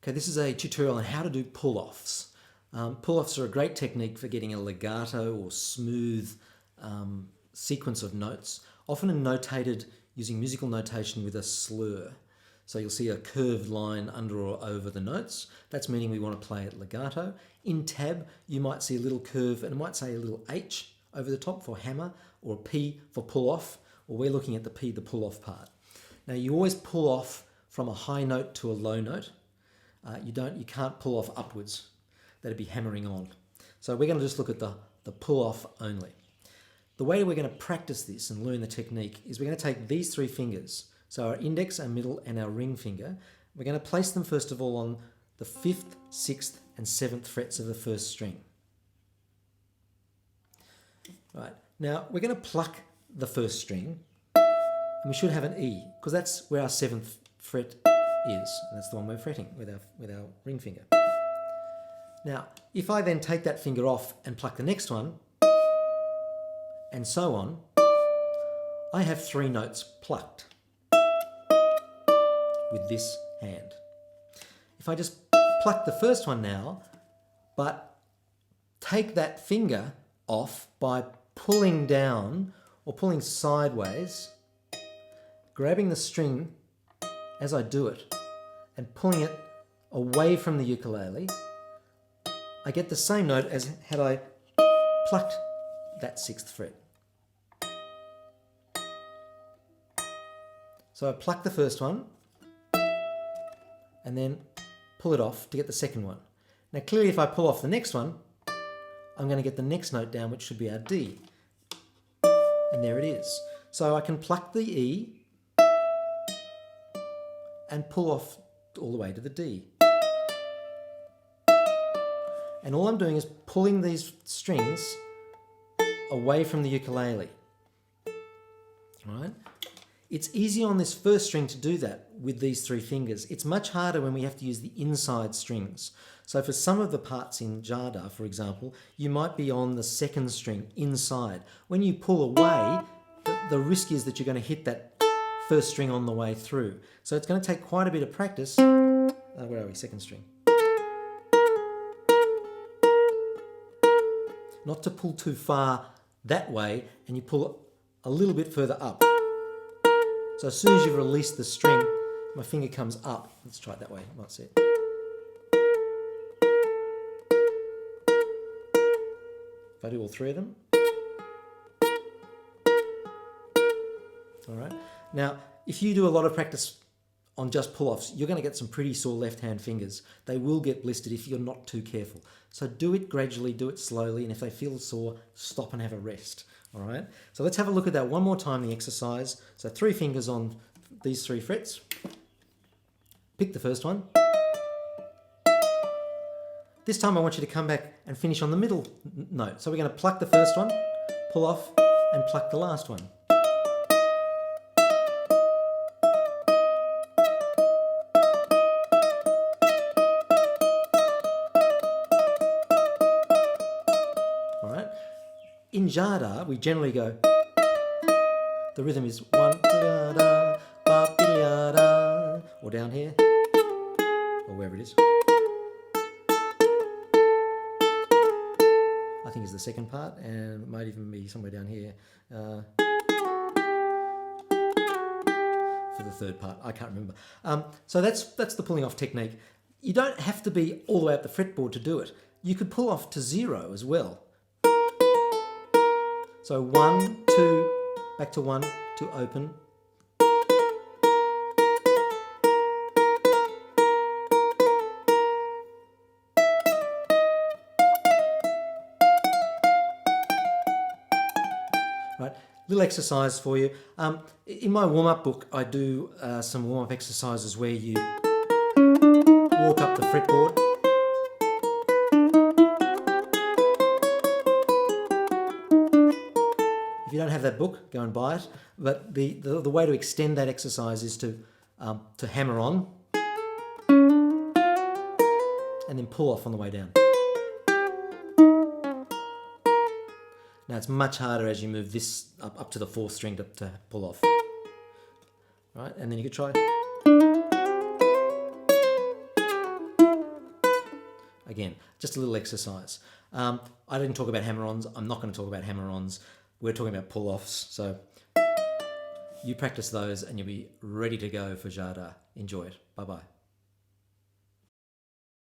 Okay, this is a tutorial on how to do pull-offs. Pull-offs are a great technique for getting a legato or smooth sequence of notes, often notated using musical notation with a slur. So you'll see a curved line under or over the notes. That's meaning we want to play it legato. In tab, you might see a little curve and it might say a little H over the top for hammer, or a P for pull-off, or we're looking at the P, the pull-off part. Now you always pull off from a high note to a low note. You can't pull off upwards. That'd be hammering on. So we're going to just look at the pull off only. The way we're going to practice this and learn the technique is we're going to take these three fingers, so our index, our middle and our ring finger. We're going to place them first of all on the 5th, 6th and 7th frets of the first string. Right. Now we're going to pluck the first string and we should have an E because that's where our 7th fret is. And that's the one we're fretting with our ring finger. Now, if I then take that finger off and pluck the next one, and so on, I have 3 notes plucked with this hand. If I just pluck the first one now, but take that finger off by pulling down or pulling sideways, grabbing the string as I do it and pulling it away from the ukulele, I get the same note as had I plucked that 6th fret. So I pluck the first one and then pull it off to get the second one. Now clearly if I pull off the next one, I'm going to get the next note down, which should be our D. And there it is. So I can pluck the E and pull off all the way to the D. And all I'm doing is pulling these strings away from the ukulele. Right? It's easy on this first string to do that with these 3 fingers. It's much harder when we have to use the inside strings. So for some of the parts in Jada, for example, you might be on the 2nd string inside. When you pull away, the risk is that you're going to hit that first string on the way through. So it's going to take quite a bit of practice. Where are we? 2nd string. Not to pull too far that way, and you pull a little bit further up. So as soon as you've released the string, my finger comes up. Let's try it that way, you might see it. If I do all 3 of them. All right. Now, if you do a lot of practice on just pull-offs, you're going to get some pretty sore left-hand fingers. They will get blistered if you're not too careful. So do it gradually, do it slowly, and if they feel sore, stop and have a rest. All right? So let's have a look at that one more time, the exercise. So 3 fingers on these 3 frets. Pick the first one. This time I want you to come back and finish on the middle note. So we're going to pluck the first one, pull off, and pluck the last one. In Jada, we generally go, the rhythm is 1, da, da, ba, da, da, or down here, or wherever it is. I think it's the 2nd part, and it might even be somewhere down here for the 3rd part. I can't remember. So that's the pulling off technique. You don't have to be all the way up the fretboard to do it. You could pull off to 0 as well. So 1, 2, back to 1, to open. Right, little exercise for you. In my warm-up book, I do some warm-up exercises where you walk up the fretboard. If you don't have that book, go and buy it. But the way to extend that exercise is to hammer on and then pull off on the way down. Now it's much harder as you move this up to the 4th string to pull off. Right, and then you could try. Again, just a little exercise. I didn't talk about hammer-ons. I'm not going to talk about hammer-ons. We're talking about pull-offs. So you practice those and you'll be ready to go for Jada. Enjoy it. Bye-bye.